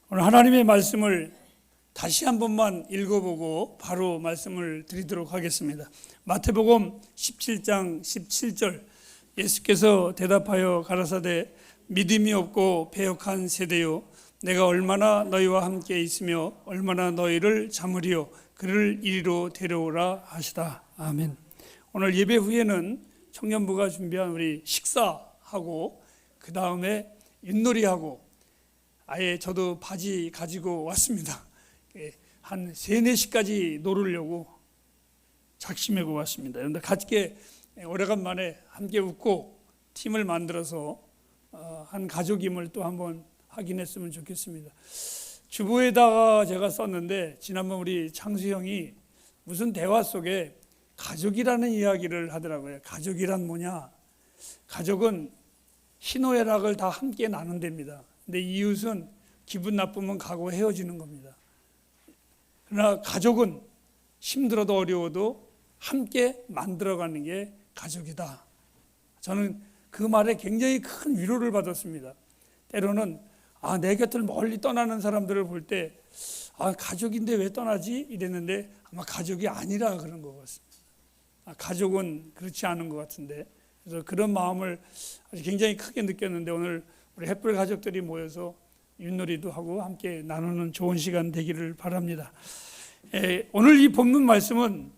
오늘 하나님의 말씀을 다시 한 번만 읽어보고 바로 말씀을 드리도록 하겠습니다. 마태복음 17장 17절, 예수께서 대답하여 가라사대 믿음이 없고 배역한 세대요, 내가 얼마나 너희와 함께 있으며 얼마나 너희를 잡으리요, 그를 이리로 데려오라 하시다. 아멘. 오늘 예배 후에는 청년부가 준비한 우리 식사하고 그 다음에 윷놀이하고, 아예 저도 바지 가지고 왔습니다. 한 3, 4시까지 놀으려고 작심하고 왔습니다. 그런데 같이 오래간만에 함께 웃고 팀을 만들어서 한 가족임을 또 한번 확인했으면 좋겠습니다. 주보에다가 제가 썼는데, 지난번 우리 창수 형이 무슨 대화 속에 가족이라는 이야기를 하더라고요. 가족이란 뭐냐? 가족은 희노애락을 다 함께 나눈답니다. 근데 이웃은 기분 나쁘면 가고 헤어지는 겁니다. 그러나 가족은 힘들어도 어려워도 함께 만들어가는 게 가족이다. 저는 그 말에 굉장히 큰 위로를 받았습니다. 때로는 내 곁을 멀리 떠나는 사람들을 볼 때 가족인데 왜 떠나지? 이랬는데 아마 가족이 아니라 그런 것 같습니다. 가족은 그렇지 않은 것 같은데, 그래서 그런 마음을 아주 굉장히 크게 느꼈는데, 오늘 우리 햇불 가족들이 모여서 윷놀이도 하고 함께 나누는 좋은 시간 되기를 바랍니다. 오늘 이 본문 말씀은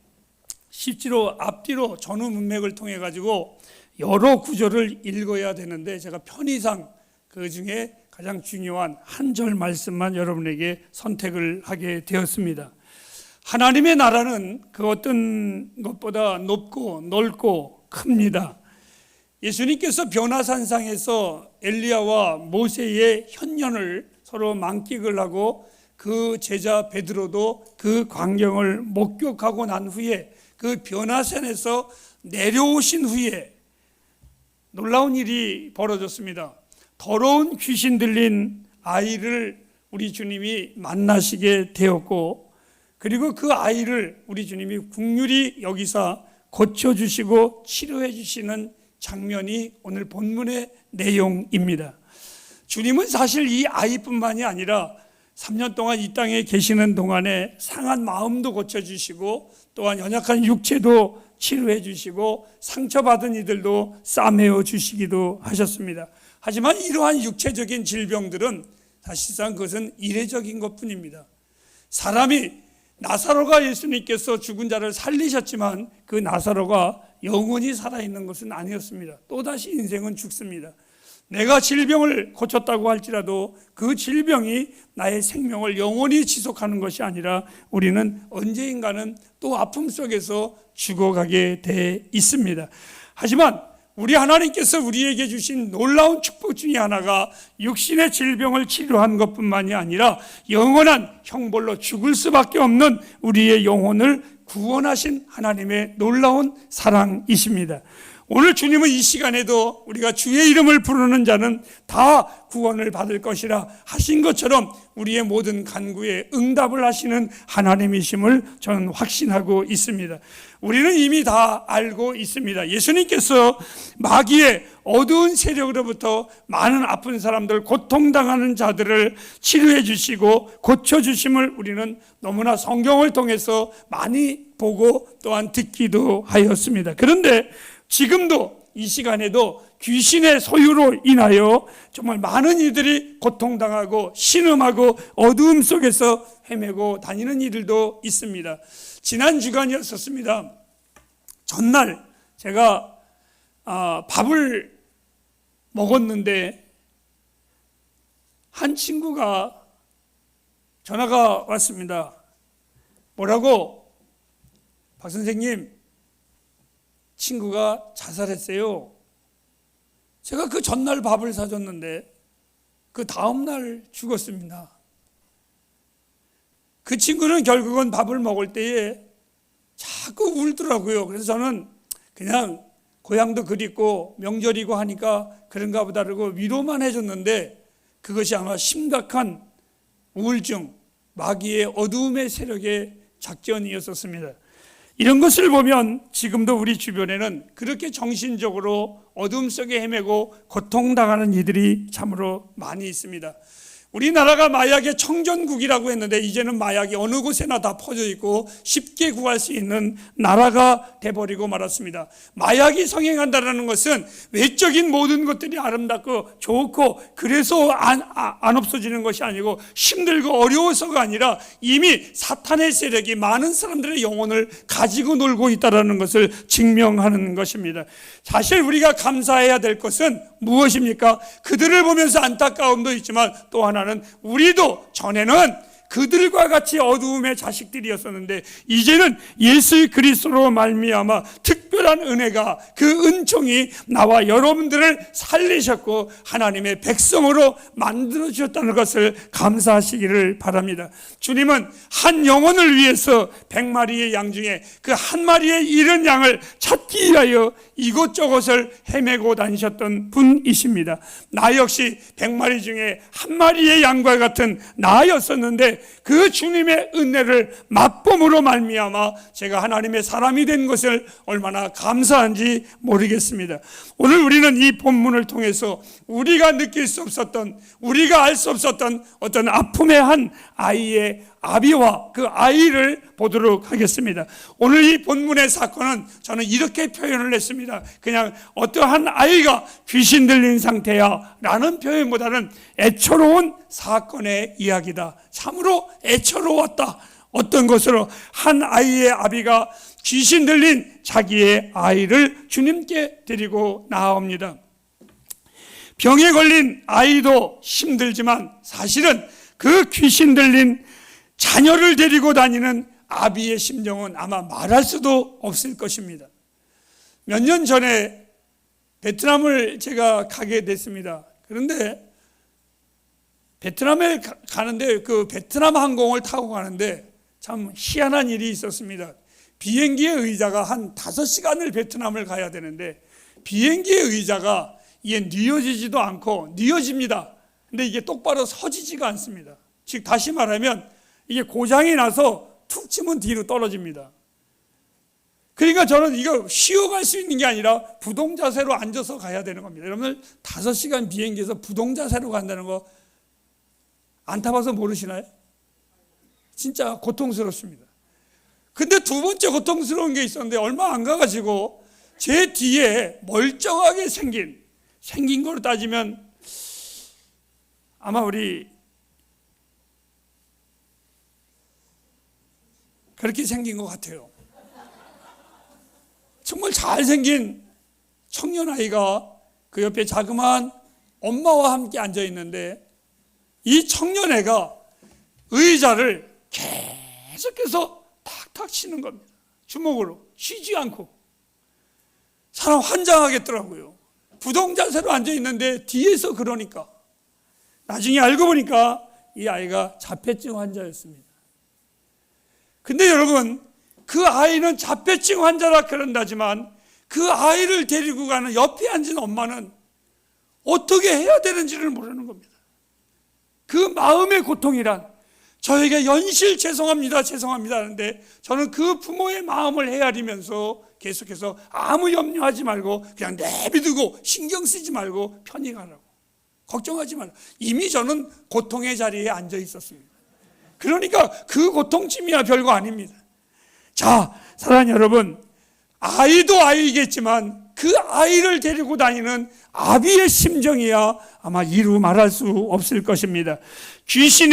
실제로 앞뒤로 전후 문맥을 통해 가지고 여러 구절을 읽어야 되는데, 제가 편의상 그 중에 가장 중요한 한 절 말씀만 여러분에게 선택을 하게 되었습니다. 하나님의 나라는 그 어떤 것보다 높고 넓고 큽니다. 예수님께서 변화산상에서 엘리야와 모세의 현년을 서로 만끽을 하고, 그 제자 베드로도 그 광경을 목격하고 난 후에 그 변화산에서 내려오신 후에 놀라운 일이 벌어졌습니다. 더러운 귀신 들린 아이를 우리 주님이 만나시게 되었고, 그리고 그 아이를 우리 주님이 긍휼히 여기사 고쳐주시고 치료해 주시는 장면이 오늘 본문의 내용입니다. 주님은 사실 이 아이뿐만이 아니라 3년 동안 이 땅에 계시는 동안에 상한 마음도 고쳐주시고, 또한 연약한 육체도 치료해 주시고, 상처받은 이들도 싸매어 주시기도 하셨습니다. 하지만 이러한 육체적인 질병들은 사실상 그것은 이례적인 것뿐입니다. 사람이, 나사로가 예수님께서 죽은 자를 살리셨지만 그 나사로가 영원히 살아있는 것은 아니었습니다. 또다시 인생은 죽습니다. 내가 질병을 고쳤다고 할지라도 그 질병이 나의 생명을 영원히 지속하는 것이 아니라 우리는 언제인가는 또 아픔 속에서 죽어가게 돼 있습니다. 하지만 우리 하나님께서 우리에게 주신 놀라운 축복 중에 하나가 육신의 질병을 치료한 것뿐만이 아니라 영원한 형벌로 죽을 수밖에 없는 우리의 영혼을 구원하신 하나님의 놀라운 사랑이십니다. 오늘 주님은 이 시간에도 우리가 주의 이름을 부르는 자는 다 구원을 받을 것이라 하신 것처럼 우리의 모든 간구에 응답을 하시는 하나님이심을 저는 확신하고 있습니다. 우리는 이미 다 알고 있습니다. 예수님께서 마귀의 어두운 세력으로부터 많은 아픈 사람들, 고통당하는 자들을 치료해 주시고 고쳐주심을 우리는 너무나 성경을 통해서 많이 보고 또한 듣기도 하였습니다. 그런데 지금도 이 시간에도 귀신의 소유로 인하여 정말 많은 이들이 고통당하고 신음하고 어두움 속에서 헤매고 다니는 이들도 있습니다. 지난 주간이었습니다. 전날 제가 밥을 먹었는데 한 친구가 전화가 왔습니다. 뭐라고? 박 선생님, 친구가 자살했어요. 제가 그 전날 밥을 사줬는데 그 다음날 죽었습니다. 그 친구는 결국은 밥을 먹을 때에 자꾸 울더라고요. 그래서 저는 그냥 고향도 그립고 명절이고 하니까 그런가 보다 그러고 위로만 해줬는데, 그것이 아마 심각한 우울증, 마귀의 어두움의 세력의 작전이었었습니다. 이런 것을 보면 지금도 우리 주변에는 그렇게 정신적으로 어둠 속에 헤매고 고통당하는 이들이 참으로 많이 있습니다. 우리나라가 마약의 청정국이라고 했는데 이제는 마약이 어느 곳에나 다 퍼져 있고 쉽게 구할 수 있는 나라가 돼버리고 말았습니다. 마약이 성행한다는 것은 외적인 모든 것들이 아름답고 좋고 그래서 안 없어지는 것이 아니고 힘들고 어려워서가 아니라 이미 사탄의 세력이 많은 사람들의 영혼을 가지고 놀고 있다는 것을 증명하는 것입니다. 사실 우리가 감사해야 될 것은 무엇입니까? 그들을 보면서 안타까움도 있지만 또 하나는 우리도 전에는 그들과 같이 어두움의 자식들이었었는데 이제는 예수 그리스도로 말미암아 특별한 은혜가 그 은총이 나와 여러분들을 살리셨고 하나님의 백성으로 만들어 주셨다는 것을 감사하시기를 바랍니다. 주님은 한 영혼을 위해서 100마리의 양 중에 그 한 마리의 잃은 양을 찾기 위하여 이곳저곳을 헤매고 다니셨던 분이십니다. 나 역시 100마리 중에 한 마리의 양과 같은 나였었는데 그 주님의 은혜를 맛봄으로 말미암아 제가 하나님의 사람이 된 것을 얼마나 감사한지 모르겠습니다. 오늘 우리는 이 본문을 통해서 우리가 느낄 수 없었던, 우리가 알 수 없었던 어떤 아픔의 한 아이의 아비와 그 아이를 보도록 하겠습니다. 오늘 이 본문의 사건은 저는 이렇게 표현을 했습니다. 그냥 어떠한 아이가 귀신 들린 상태야 라는 표현보다는 애처로운 사건의 이야기다. 참으로 애처로웠다. 어떤 것으로 한 아이의 아비가 귀신 들린 자기의 아이를 주님께 데리고 나옵니다. 병에 걸린 아이도 힘들지만 사실은 그 귀신 들린 자녀를 데리고 다니는 아비의 심정은 아마 말할 수도 없을 것입니다. 몇 년 전에 베트남을 제가 가게 됐습니다. 그런데 베트남에 가는데 그 베트남 항공을 타고 가는데 참 희한한 일이 있었습니다. 비행기의 의자가 한 5시간을 베트남을 가야 되는데 비행기의 의자가 이게 뉘어지지도 않고 뉘어집니다. 근데 이게 똑바로 서지지가 않습니다. 즉 다시 말하면 이게 고장이 나서 툭 치면 뒤로 떨어집니다. 그러니까 저는 이거 쉬어갈 수 있는 게 아니라 부동자세로 앉아서 가야 되는 겁니다. 여러분들 5시간 비행기에서 부동자세로 간다는 거 안 타봐서 모르시나요? 진짜 고통스럽습니다. 근데 두 번째 고통스러운 게 있었는데 얼마 안 가가지고 제 뒤에 멀쩡하게 생긴 거로 따지면 아마 우리 그렇게 생긴 것 같아요. 정말 잘생긴 청년 아이가 그 옆에 자그마한 엄마와 함께 앉아 있는데 이 청년 애가 의자를 계속해서 탁탁 치는 겁니다. 주먹으로 쉬지 않고. 사람 환장하겠더라고요. 부동자세로 앉아 있는데 뒤에서 그러니까. 나중에 알고 보니까 이 아이가 자폐증 환자였습니다. 근데 여러분, 그 아이는 자폐증 환자라 그런다지만 그 아이를 데리고 가는 옆에 앉은 엄마는 어떻게 해야 되는지를 모르는 겁니다. 그 마음의 고통이란, 저에게 연실 죄송합니다 하는데 저는 그 부모의 마음을 헤아리면서 계속해서 아무 염려하지 말고 그냥 내비두고 신경 쓰지 말고 편히 가라고, 걱정하지 말고. 이미 저는 고통의 자리에 앉아 있었습니다. 그러니까 그 고통쯤이야 별거 아닙니다. 자, 사랑하는 여러분, 아이도 아이겠지만 그 아이를 데리고 다니는 아비의 심정이야 아마 이루 말할 수 없을 것입니다. 귀신이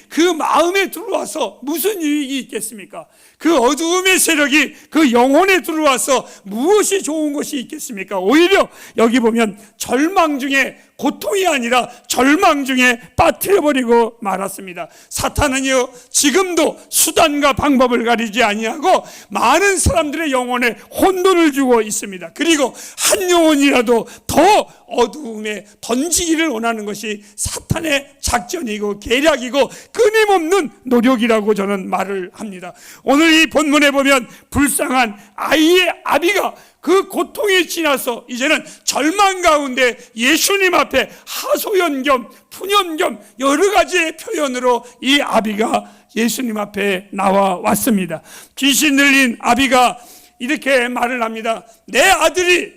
그 마음에 들어와서 무슨 유익이 있겠습니까? 그 어두움의 세력이 그 영혼에 들어와서 무엇이 좋은 것이 있겠습니까? 오히려 여기 보면 절망 중에, 고통이 아니라 절망 중에 빠뜨려버리고 말았습니다. 사탄은요 지금도 수단과 방법을 가리지 아니하고 많은 사람들의 영혼에 혼돈을 주고 있습니다. 그리고 한 영혼이라도 더 어두움에 던지기를 원하는 것이 사탄의 작전이고 계략이고 끊임없는 노력이라고 저는 말을 합니다. 오늘 이 본문에 보면 불쌍한 아이의 아비가 그 고통이 지나서 이제는 절망 가운데 예수님 앞에 하소연 겸 푸념 겸 여러 가지의 표현으로 이 아비가 예수님 앞에 나와 왔습니다. 귀신 들린 아비가 이렇게 말을 합니다. 내 아들이,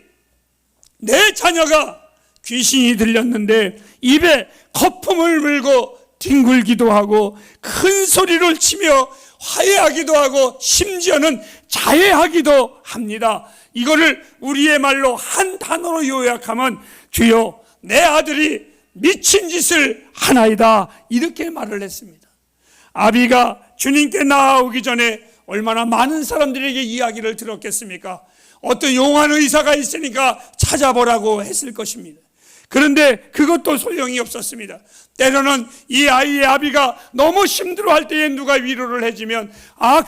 내 자녀가 귀신이 들렸는데 입에 거품을 물고 뒹굴기도 하고 큰 소리를 치며 화해하기도 하고 심지어는 자해하기도 합니다. 이거를 우리의 말로 한 단어로 요약하면 주여 내 아들이 미친 짓을 하나이다, 이렇게 말을 했습니다. 아비가 주님께 나아오기 전에 얼마나 많은 사람들에게 이야기를 들었겠습니까? 어떤 용한 의사가 있으니까 찾아보라고 했을 것입니다. 그런데 그것도 소용이 없었습니다. 때로는 이 아이의 아비가 너무 힘들어할 때에 누가 위로를 해주면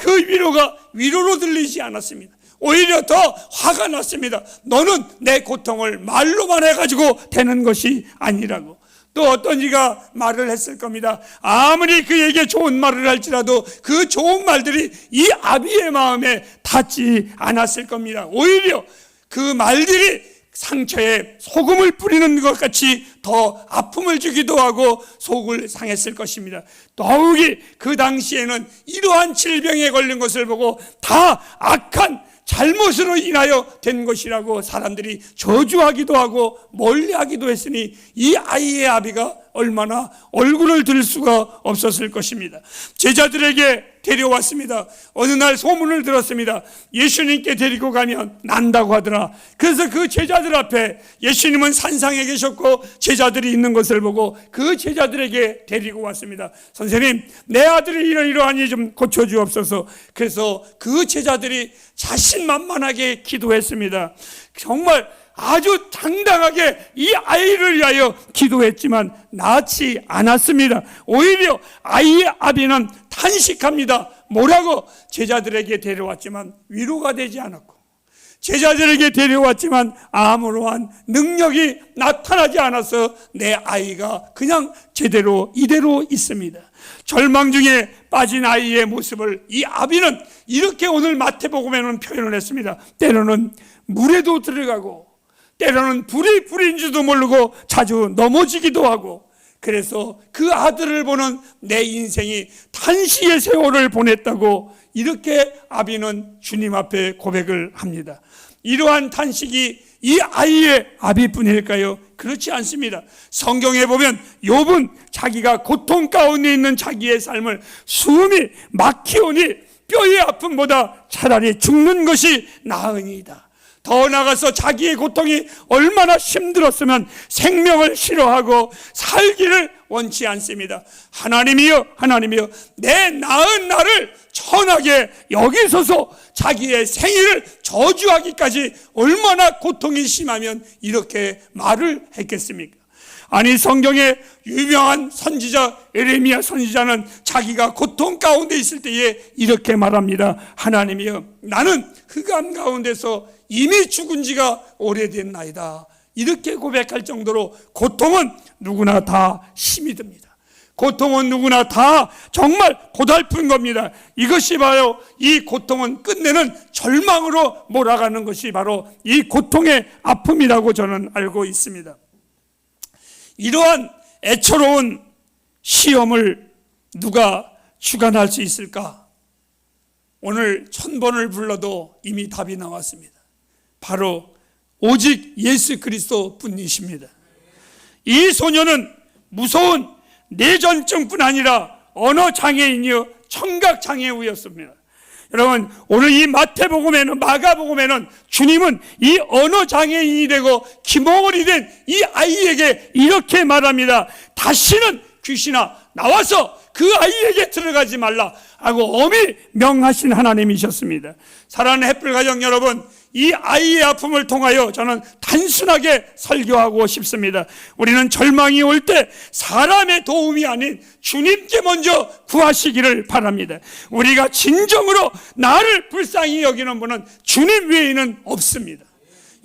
그 위로가 위로로 들리지 않았습니다. 오히려 더 화가 났습니다. 너는 내 고통을 말로만 해가지고 되는 것이 아니라고. 또 어떤 이가 말을 했을 겁니다. 아무리 그에게 좋은 말을 할지라도 그 좋은 말들이 이 아비의 마음에 닿지 않았을 겁니다. 오히려 그 말들이 상처에 소금을 뿌리는 것 같이 더 아픔을 주기도 하고 속을 상했을 것입니다. 더욱이 그 당시에는 이러한 질병에 걸린 것을 보고 다 악한 잘못으로 인하여 된 것이라고 사람들이 저주하기도 하고 멀리하기도 했으니 이 아이의 아비가 얼마나 얼굴을 들 수가 없었을 것입니다. 제자들에게 데려왔습니다. 어느 날 소문을 들었습니다. 예수님께 데리고 가면 난다고 하더라. 그래서 그 제자들 앞에 예수님은 산상에 계셨고 제자들이 있는 것을 보고 그 제자들에게 데리고 왔습니다. 선생님, 내 아들이 이러이러하니 좀 고쳐주옵소서. 그래서 그 제자들이 자신만만하게 기도했습니다. 정말 아주 당당하게 이 아이를 위하여 기도했지만 낫지 않았습니다. 오히려 아이의 아비는 탄식합니다. 뭐라고? 제자들에게 데려왔지만 위로가 되지 않았고, 제자들에게 데려왔지만 아무러한 능력이 나타나지 않아서 내 아이가 그냥 제대로 이대로 있습니다. 절망 중에 빠진 아이의 모습을 이 아비는 이렇게 오늘 마태복음에는 표현을 했습니다. 때로는 물에도 들어가고 때로는 불이 불인 줄도 모르고 자주 넘어지기도 하고, 그래서 그 아들을 보는 내 인생이 탄식의 세월을 보냈다고 이렇게 아비는 주님 앞에 고백을 합니다. 이러한 탄식이 이 아이의 아비뿐일까요? 그렇지 않습니다. 성경에 보면 욥은 자기가 고통 가운데 있는 자기의 삶을 숨이 막히오니 뼈의 아픔보다 차라리 죽는 것이 나으니이다. 더 나아가서 자기의 고통이 얼마나 힘들었으면 생명을 싫어하고 살기를 원치 않습니다. 하나님이여, 하나님이여, 내 나은 나를 천하게 여기소서. 자기의 생일을 저주하기까지 얼마나 고통이 심하면 이렇게 말을 했겠습니까? 아니, 성경의 유명한 선지자 에레미야 선지자는 자기가 고통 가운데 있을 때에 이렇게 말합니다. 하나님이여, 나는 흑암 가운데서 이미 죽은 지가 오래됐나이다. 이렇게 고백할 정도로 고통은 누구나 다 힘이 듭니다. 고통은 누구나 다 정말 고달픈 겁니다. 이것이 바로 이 고통은 끝내는 절망으로 몰아가는 것이 바로 이 고통의 아픔이라고 저는 알고 있습니다. 이러한 애처로운 시험을 누가 주관할 수 있을까? 오늘 1000번을 불러도 이미 답이 나왔습니다. 바로 오직 예수 그리스도 뿐이십니다. 이 소녀는 무서운 뇌전증뿐 아니라 언어장애인이요 청각장애우였습니다. 여러분, 오늘 이 마태복음에는, 마가복음에는 주님은 이 언어장애인이 되고 기몽을이 된 이 아이에게 이렇게 말합니다. 다시는 귀신아 나와서 그 아이에게 들어가지 말라 하고 엄히 명하신 하나님이셨습니다. 사랑하는 햇불 가정 여러분, 이 아이의 아픔을 통하여 저는 단순하게 설교하고 싶습니다. 우리는 절망이 올 때 사람의 도움이 아닌 주님께 먼저 구하시기를 바랍니다. 우리가 진정으로 나를 불쌍히 여기는 분은 주님 외에는 없습니다.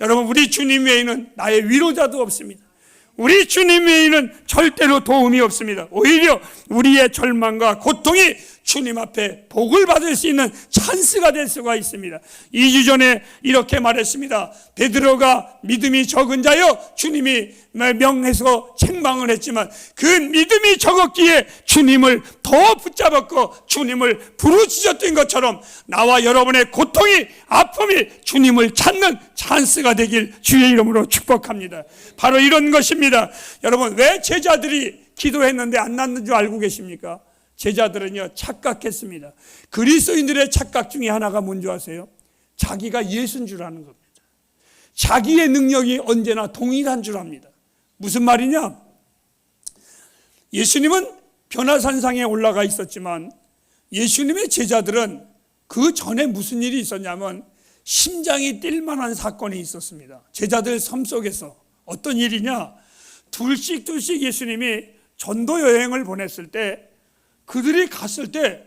여러분, 우리 주님 외에는 나의 위로자도 없습니다. 우리 주님 외에는 절대로 도움이 없습니다. 오히려 우리의 절망과 고통이 주님 앞에 복을 받을 수 있는 찬스가 될 수가 있습니다. 2주 전에 이렇게 말했습니다. 베드로가 믿음이 적은 자여 주님이 명해서 책망을 했지만 그 믿음이 적었기에 주님을 더 붙잡았고 주님을 부르짖었던 것처럼 나와 여러분의 고통이 아픔이 주님을 찾는 찬스가 되길 주의 이름으로 축복합니다. 바로 이런 것입니다. 여러분, 왜 제자들이 기도했는데 안 낫는 줄 알고 계십니까? 제자들은요, 착각했습니다. 그리스도인들의 착각 중에 하나가 뭔지 아세요? 자기가 예수인 줄 아는 겁니다. 자기의 능력이 언제나 동일한 줄 압니다. 무슨 말이냐? 예수님은 변화산상에 올라가 있었지만 예수님의 제자들은 그 전에 무슨 일이 있었냐면 심장이 뛸 만한 사건이 있었습니다. 제자들 삶 속에서 어떤 일이냐? 둘씩 예수님이 전도 여행을 보냈을 때 그들이 갔을 때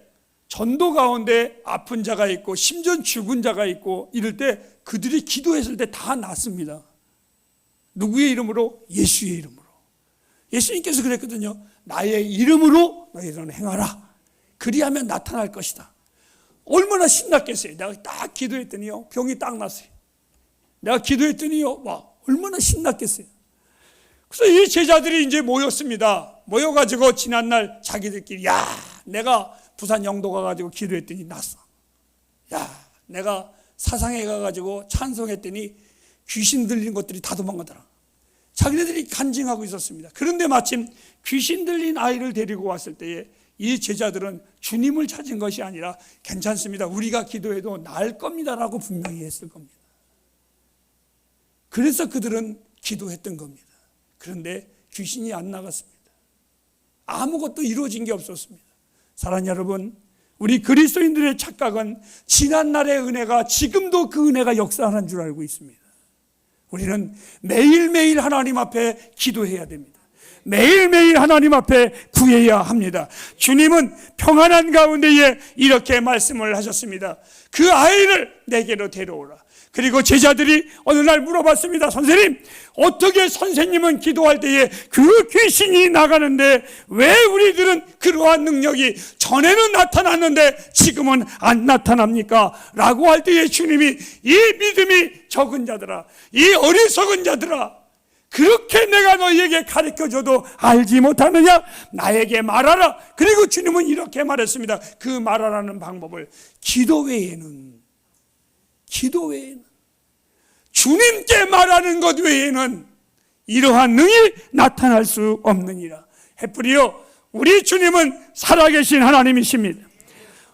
전도 가운데 아픈 자가 있고 심지어 죽은 자가 있고 이럴 때 그들이 기도했을 때 다 낫습니다. 누구의 이름으로? 예수의 이름으로. 예수님께서 그랬거든요. 나의 이름으로 너희들은 행하라. 그리하면 나타날 것이다. 얼마나 신났겠어요. 내가 딱 기도했더니요, 병이 딱 났어요. 내가 기도했더니요, 와, 얼마나 신났겠어요. 그래서 이 제자들이 이제 모였습니다. 모여가지고 지난날 자기들끼리, 야, 내가 부산 영도 가가지고 기도했더니 났어. 야, 내가 사상에 가가지고 찬송했더니 귀신 들린 것들이 다 도망가더라. 자기네들이 간증하고 있었습니다. 그런데 마침 귀신 들린 아이를 데리고 왔을 때에 이 제자들은 주님을 찾은 것이 아니라 괜찮습니다. 우리가 기도해도 나을 겁니다라고 분명히 했을 겁니다. 그래서 그들은 기도했던 겁니다. 그런데 귀신이 안 나갔습니다. 아무것도 이루어진 게 없었습니다. 사랑하는 여러분, 우리 그리스도인들의 착각은 지난날의 은혜가 지금도 그 은혜가 역사하는 줄 알고 있습니다. 우리는 매일매일 하나님 앞에 기도해야 됩니다. 매일매일 하나님 앞에 구해야 합니다. 주님은 평안한 가운데에 이렇게 말씀을 하셨습니다. 그 아이를 내게로 데려오라. 그리고 제자들이 어느 날 물어봤습니다. 선생님, 어떻게 선생님은 기도할 때에 그 귀신이 나가는데 왜 우리들은 그러한 능력이 전에는 나타났는데 지금은 안 나타납니까? 라고 할 때에 주님이 이 믿음이 적은 자들아, 이 어리석은 자들아, 그렇게 내가 너희에게 가르쳐줘도 알지 못하느냐? 나에게 말하라. 그리고 주님은 이렇게 말했습니다. 그 말하라는 방법을 기도 외에는 주님께 말하는 것 외에는 이러한 능이 나타날 수 없느니라. 헤프리요, 우리 주님은 살아계신 하나님이십니다.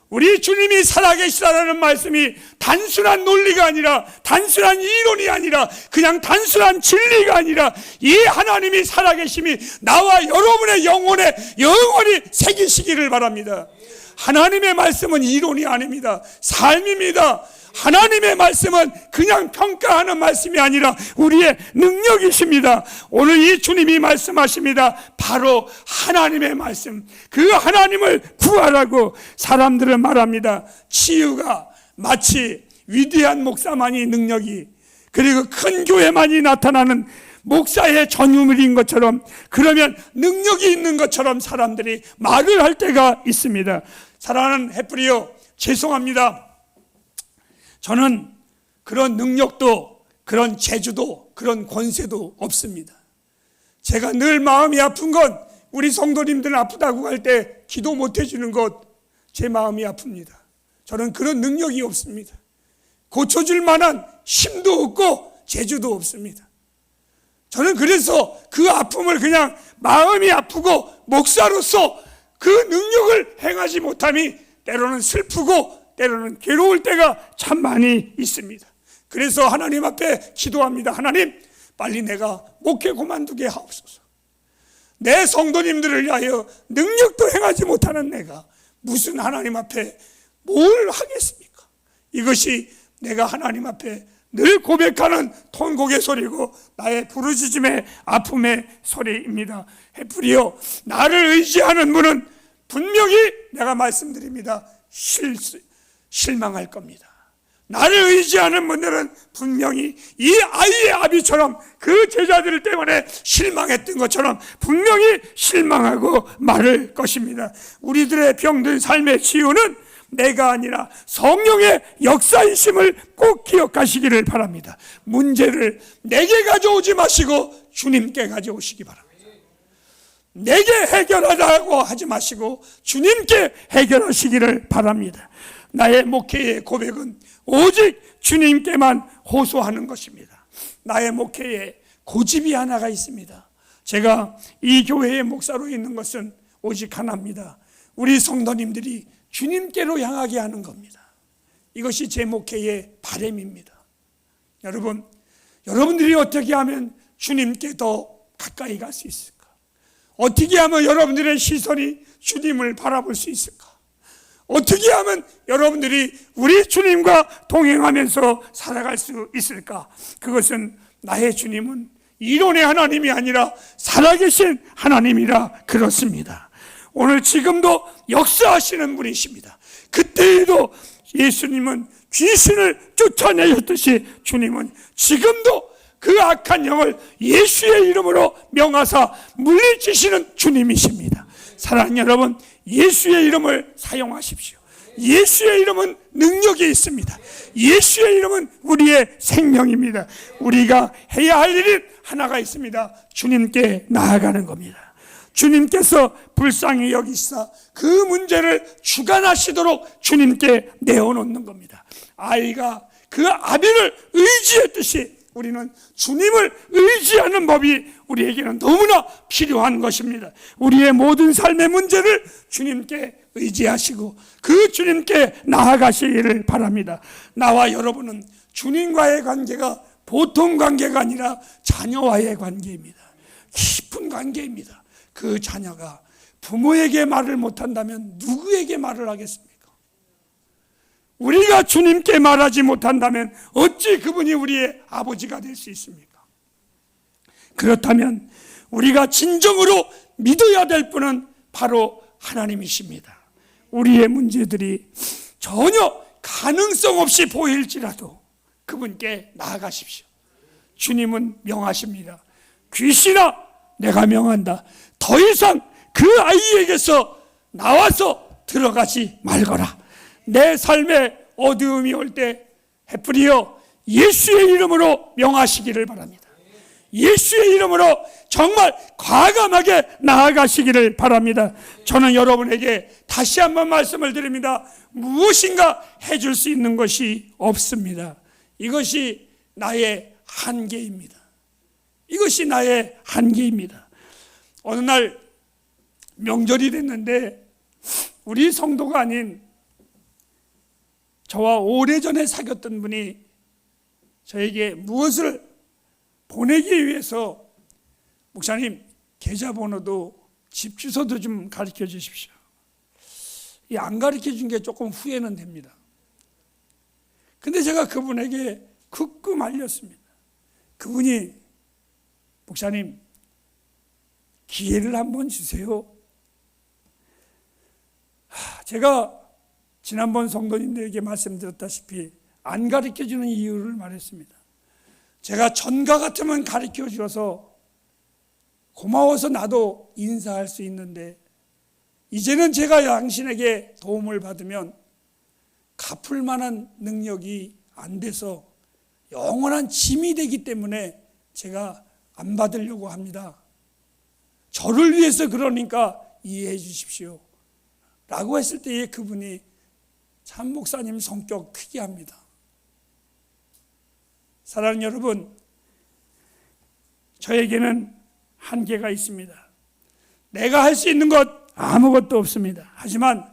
우리 주님이 살아계시다라는 말씀이 단순한 논리가 아니라, 단순한 이론이 아니라, 그냥 단순한 진리가 아니라 이 하나님이 살아계심이 나와 여러분의 영혼에 영원히 새기시기를 바랍니다. 하나님의 말씀은 이론이 아닙니다. 삶입니다. 하나님의 말씀은 그냥 평가하는 말씀이 아니라 우리의 능력이십니다. 오늘 이 주님이 말씀하십니다. 바로 하나님의 말씀, 그 하나님을 구하라고 사람들은 말합니다. 치유가 마치 위대한 목사만이 능력이, 그리고 큰 교회만이 나타나는 목사의 전유물인 것처럼, 그러면 능력이 있는 것처럼 사람들이 말을 할 때가 있습니다. 사랑하는 헤프리요, 죄송합니다. 저는 그런 능력도, 그런 재주도, 그런 권세도 없습니다. 제가 늘 마음이 아픈 건 우리 성도님들 아프다고 할 때 기도 못 해주는 것, 제 마음이 아픕니다. 저는 그런 능력이 없습니다. 고쳐줄 만한 힘도 없고 재주도 없습니다. 저는 그래서 그 아픔을 그냥 마음이 아프고 목사로서 그 능력을 행하지 못함이 때로는 슬프고 때로는 괴로울 때가 참 많이 있습니다. 그래서 하나님 앞에 기도합니다. 하나님, 빨리 내가 목회 그만두게 하옵소서. 내 성도님들을 위하여 능력도 행하지 못하는 내가 무슨 하나님 앞에 뭘 하겠습니까? 이것이 내가 하나님 앞에 늘 고백하는 통곡의 소리고 나의 부르짖음의 아픔의 소리입니다. 헤프리요, 나를 의지하는 분은 분명히 내가 말씀드립니다. 실망할 겁니다. 나를 의지하는 분들은 분명히 이 아이의 아비처럼 그 제자들 때문에 실망했던 것처럼 분명히 실망하고 말할 것입니다. 우리들의 병든 삶의 치유는 내가 아니라 성령의 역사이심을 꼭 기억하시기를 바랍니다. 문제를 내게 가져오지 마시고 주님께 가져오시기 바랍니다. 내게 해결하라고 하지 마시고 주님께 해결하시기를 바랍니다. 나의 목회의 고백은 오직 주님께만 호소하는 것입니다. 나의 목회에 고집이 하나가 있습니다. 제가 이 교회의 목사로 있는 것은 오직 하나입니다. 우리 성도님들이 주님께로 향하게 하는 겁니다. 이것이 제 목회의 바람입니다. 여러분, 여러분들이 어떻게 하면 주님께 더 가까이 갈 수 있을까? 어떻게 하면 여러분들의 시선이 주님을 바라볼 수 있을까? 어떻게 하면 여러분들이 우리 주님과 동행하면서 살아갈 수 있을까? 그것은 나의 주님은 이론의 하나님이 아니라 살아계신 하나님이라 그렇습니다. 오늘 지금도 역사하시는 분이십니다. 그때에도 예수님은 귀신을 쫓아내셨듯이 주님은 지금도 그 악한 영을 예수의 이름으로 명하사 물리치시는 주님이십니다. 사랑하는 여러분, 예수의 이름을 사용하십시오. 예수의 이름은 능력이 있습니다. 예수의 이름은 우리의 생명입니다. 우리가 해야 할 일은 하나가 있습니다. 주님께 나아가는 겁니다. 주님께서 불쌍히 여기시사 그 문제를 주관하시도록 주님께 내어놓는 겁니다. 아이가 그 아비를 의지했듯이 우리는 주님을 의지하는 법이 우리에게는 너무나 필요한 것입니다. 우리의 모든 삶의 문제를 주님께 의지하시고 그 주님께 나아가시기를 바랍니다. 나와 여러분은 주님과의 관계가 보통 관계가 아니라 자녀와의 관계입니다. 깊은 관계입니다. 그 자녀가 부모에게 말을 못한다면 누구에게 말을 하겠습니까? 우리가 주님께 말하지 못한다면 어찌 그분이 우리의 아버지가 될 수 있습니까? 그렇다면 우리가 진정으로 믿어야 될 분은 바로 하나님이십니다. 우리의 문제들이 전혀 가능성 없이 보일지라도 그분께 나아가십시오. 주님은 명하십니다. 귀신아, 내가 명한다. 더 이상 그 아이에게서 나와서 들어가지 말거라. 내 삶에 어두움이 올 때 해프리어 예수의 이름으로 명하시기를 바랍니다. 예수의 이름으로 정말 과감하게 나아가시기를 바랍니다. 저는 여러분에게 다시 한번 말씀을 드립니다. 무엇인가 해줄 수 있는 것이 없습니다. 이것이 나의 한계입니다. 이것이 나의 한계입니다. 어느 날 명절이 됐는데 우리 성도가 아닌 저와 오래전에 사귀었던 분이 저에게 무엇을 보내기 위해서 목사님, 계좌번호도 집 주소도 좀 가르쳐 주십시오. 안 가르쳐 준 게 조금 후회는 됩니다. 근데 제가 그분에게 극구 말렸습니다. 그분이 목사님, 기회를 한번 주세요. 제가 지난번 성도님들에게 말씀드렸다시피 안 가르쳐주는 이유를 말했습니다. 제가 전과 같으면 가르쳐줘서 고마워서 나도 인사할 수 있는데 이제는 제가 당신에게 도움을 받으면 갚을 만한 능력이 안 돼서 영원한 짐이 되기 때문에 제가 안 받으려고 합니다. 저를 위해서 그러니까 이해해 주십시오. 라고 했을 때에 그분이 참 목사님 성격 특이합니다. 사랑하는 여러분, 저에게는 한계가 있습니다. 내가 할 수 있는 것 아무것도 없습니다. 하지만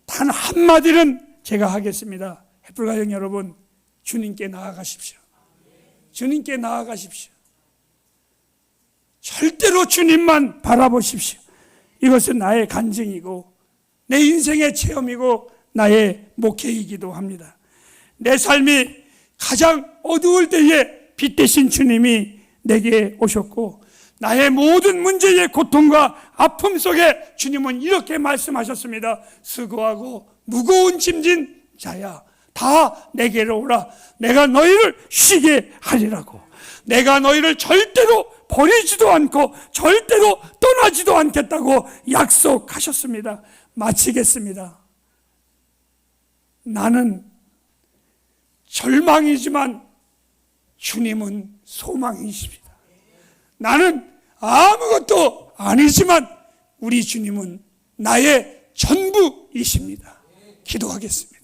단 한마디는 제가 하겠습니다. 햇불가정 여러분, 주님께 나아가십시오. 주님께 나아가십시오. 절대로 주님만 바라보십시오. 이것은 나의 간증이고 내 인생의 체험이고 나의 목회이기도 합니다. 내 삶이 가장 어두울 때에 빛 되신 주님이 내게 오셨고 나의 모든 문제의 고통과 아픔 속에 주님은 이렇게 말씀하셨습니다. 수고하고 무거운 짐진 자야, 다 내게로 오라. 내가 너희를 쉬게 하리라고. 내가 너희를 절대로 버리지도 않고 절대로 떠나지도 않겠다고 약속하셨습니다. 마치겠습니다. 나는 절망이지만 주님은 소망이십니다. 나는 아무것도 아니지만 우리 주님은 나의 전부이십니다. 기도하겠습니다.